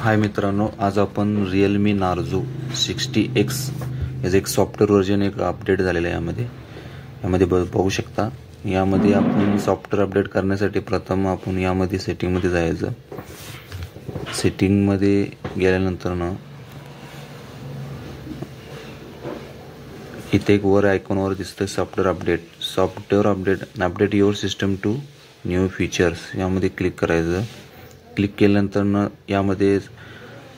हाय मित्रांनो, आज आपण रिअलमी नार्झो 60X याचं एक सॉफ्टवेअर व्हर्जन एक अपडेट झालेलं आहे. यामध्ये बघू शकता. यामध्ये आपण सॉफ्टवेअर अपडेट करण्यासाठी प्रथम आपण यामध्ये सेटिंगमध्ये जायचं. सेटिंगमध्ये गेल्यानंतर ना इथे एक वर आयकॉनवर दिसतं software update your system to new features. यामध्ये क्लिक करायचं. क्लिक केल्यानंतर ना यामध्ये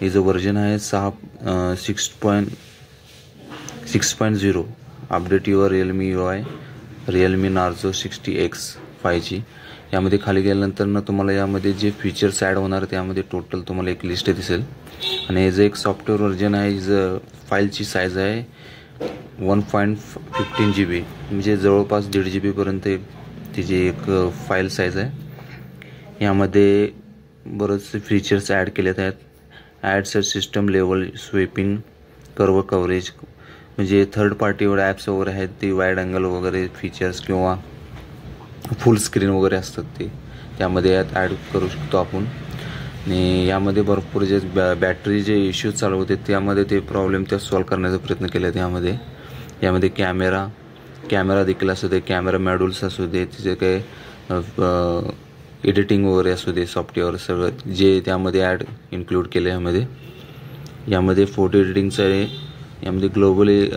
याचं व्हर्जन आहे 6.0 update your Realme Narzo 60X 5G. यामध्ये खाली गेल्यानंतर ना तुम्हाला यामध्ये जे फीचर्स ॲड होणार त्यामध्ये टोटल तुम्हाला एक लिस्ट दिसेल. आणि हे जे एक सॉफ्टवेअर व्हर्जन आहे, हिचं फाईलची साईज आहे 1.15 GB, म्हणजे जवळपास 1.5 GB पर्यंत तिची एक फाईल साईज आहे. यामध्ये बरेचसे फीचर्स ॲड केलेत आहेत. Add system level sweeping, curve coverage, म्हणजे थर्ड पार्टीवर ॲप्स वगैरे आहेत ते वाईड अँगल वगैरे फीचर्स किंवा फुल स्क्रीन वगैरे असतात ते त्यामध्ये यात ॲड करू शकतो आपण. आणि यामध्ये भरपूर जे बॅटरी जे इश्यूज चालू होते त्यामध्ये ते प्रॉब्लेम त्या सॉल्व करण्याचा प्रयत्न केला आहे. यामध्ये कॅमेरा देखील असू दे, कॅमेरा मॉड्यूल्स असू दे, तिचे काही एडिटिंग वगैरे असू दे, सॉफ्टवेअर सगळं जे त्यामध्ये इन्क्लूड केलं आहे. यामध्ये फोटो एडिटिंगचं आहे. यामध्ये ग्लोबली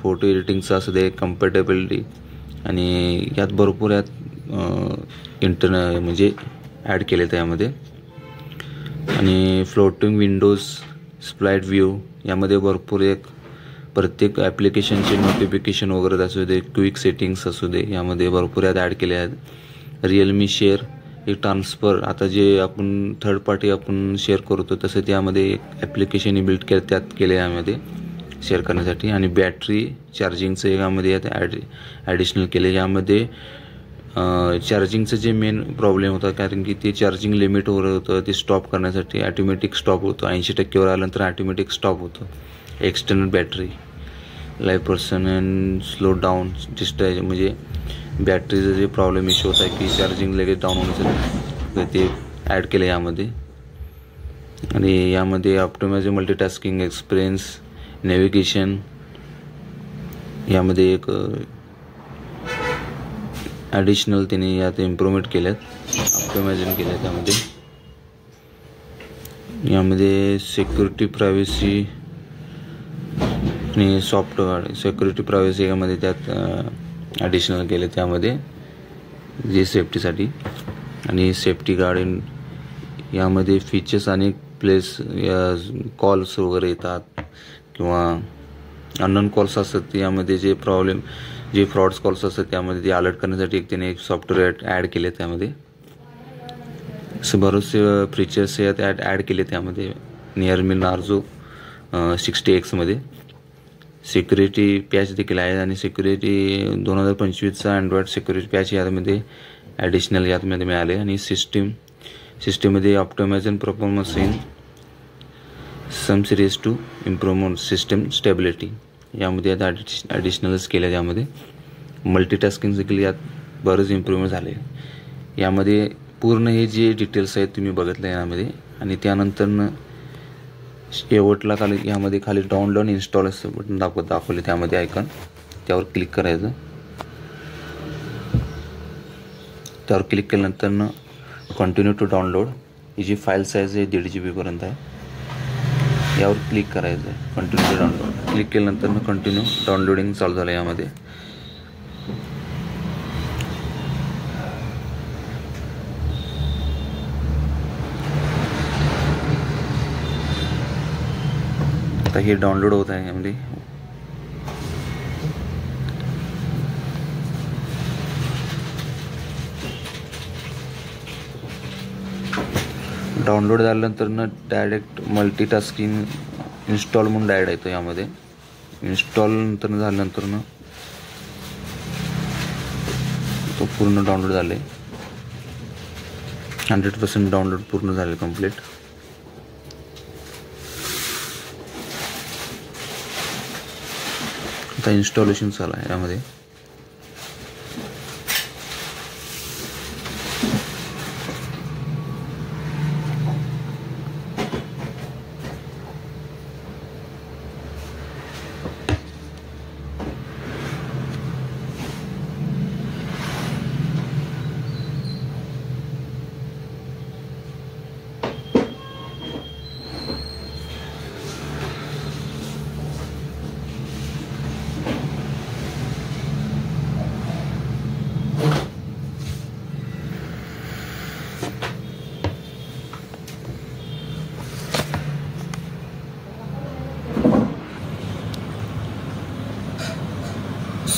फोटो एडिटिंगचं असू दे, कम्पॅटेबिलिटी, आणि यात भरपूर म्हणजे ॲड केले आहेत यामध्ये. आणि फ्लोटिंग विंडोज, स्प्लाइट व्ह्यू, यामध्ये भरपूर प्रत्येक ॲप्लिकेशनचे नोटिफिकेशन वगैरे असू दे, क्विक सेटिंग्स असू दे, यामध्ये भरपूर ॲड केले आहेत. रिअलमी शेअर, एक ट्रान्सफर, आता जे आपण थर्ड पार्टी आपण शेअर करतो तसं त्यामध्ये एक ॲप्लिकेशन बिल्ड केले यामध्ये शेअर करण्यासाठी. आणि बॅटरी चार्जिंगचं यामध्ये यात ॲडिशनल केले. यामध्ये चार्जिंगचं जे मेन प्रॉब्लेम होता, कारण की ते चार्जिंग लिमिट वगैरे होतं, ते स्टॉप करण्यासाठी ॲटोमॅटिक स्टॉप होतं. 80% आल्यानंतर ॲटोमॅटिक स्टॉप होतं. External battery life person and slow down discharge, म्हणजे बॅटरीचा जे प्रॉब्लेम इश्यू होता की चार्जिंग लगेच डाऊन होण्यासाठी ते ॲड केलं यामध्ये. आणि यामध्ये ऑप्टिमाइज मल्टीटास्किंग एक्सपिरियन्स, नेव्हिगेशन, यामध्ये एक ॲडिशनल त्याने यात इम्प्रूव्हमेंट केल्यात, ऑप्टिमायझेशन केलं त्यामध्ये. यामध्ये सिक्युरिटी, प्रायव्हसी आणि सिक्युरिटी प्रायव्हसी यामध्ये त्यात ॲडिशनल केले त्यामध्ये जे सेफ्टीसाठी. आणि सेफ्टी गार्ड यामध्ये फीचर्स आणि प्लेस कॉल्स वगैरे येतात किंवा अननोन कॉल्स असतात, यामध्ये जे फ्रॉड्स कॉल्स असतात त्यामध्ये ते अलर्ट करण्यासाठी त्याने एक सॉफ्टवेअर ॲड केले त्यामध्ये. असं बरेचसे फीचर्स यात ॲड केले त्यामध्ये रिअलमी नार्झो 60X मध्ये. सिक्युरिटी पॅच देखील आहे आणि सिक्युरिटी 2025चा अँड्रॉइड सिक्युरिटी पॅच यामध्ये ॲडिशनल यामध्ये मिळाले. आणि सिस्टीममध्ये optimization performance in some series to improvement system stability, यामध्ये यात ॲडिशनलच केलं. यामध्ये मल्टीटास्किंग देखील यात बरेच इम्प्रूव्हमेंट झाले. यामध्ये पूर्ण हे जे डिटेल्स आहेत तुम्ही बघितलं यामध्ये. आणि त्यानंतर शेवटला यामध्ये खाली डाउनलोड इन्स्टॉल असं बटन दाखवले त्यामध्ये आयकॉन, त्यावर क्लिक करायचं. त्यावर क्लिक केल्यानंतर कंटिन्यू टू डाउनलोड, ही जी फाईल साईज आहे 1.5 GB पर्यंत आहे. यावर क्लिक करायचं आहे, कंटिन्यू टू डाउनलोड. क्लिक केल्यानंतर कंटिन्यू डाउनलोडिंग चालू झालं यामध्ये. आता हे डाउनलोड होत आहे यामध्ये. डाउनलोड झाल्यानंतर डायरेक्ट मल्टीटास्किंग इन्स्टॉल म्हणून डायरेक्ट येतो यामध्ये. इन्स्टॉल नंतर झाल्यानंतर तो पूर्ण डाउनलोड झाले, 100% डाउनलोड पूर्ण झाले कंप्लीट. आता इन्स्टॉलेशन चालू आहे यामध्ये.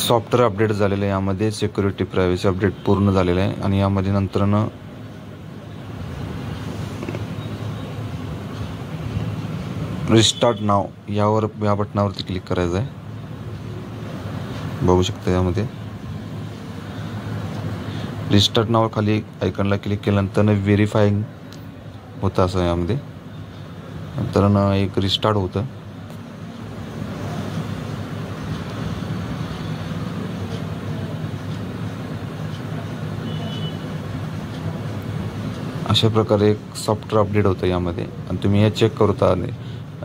सॉफ्टवेअर अपडेट झालेलं आहे, यामध्ये सिक्युरिटी प्रायव्हसी अपडेट पूर्ण झालेलं आहे. आणि यामध्ये नंतरनं रिस्टार्ट नाव या बटनावरती क्लिक करायचं आहे. बघू शकता यामध्ये रिस्टार्ट नाव खाली आयकॉनला क्लिक केल्यानंतर व्हेरीफाईंग होतं असं यामध्ये. नंतर एक रिस्टार्ट होतं. अशा प्रकारे एक सॉफ्टवेअर अपडेट होतं यामध्ये. आणि तुम्ही हे चेक करता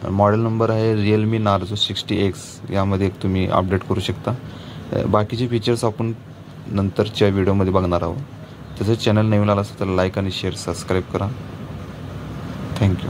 मॉडेल नंबर आहे रिअलमी नार्झो 60X. यामध्ये एक तुम्ही अपडेट करू शकता. बाकीचे फीचर्स आपण नंतरच्या व्हिडिओमध्ये बघणार आहोत. तसंच चॅनल नवीन आला असेल तर लाईक आणि शेअर सबस्क्राईब करा. थँक्यू.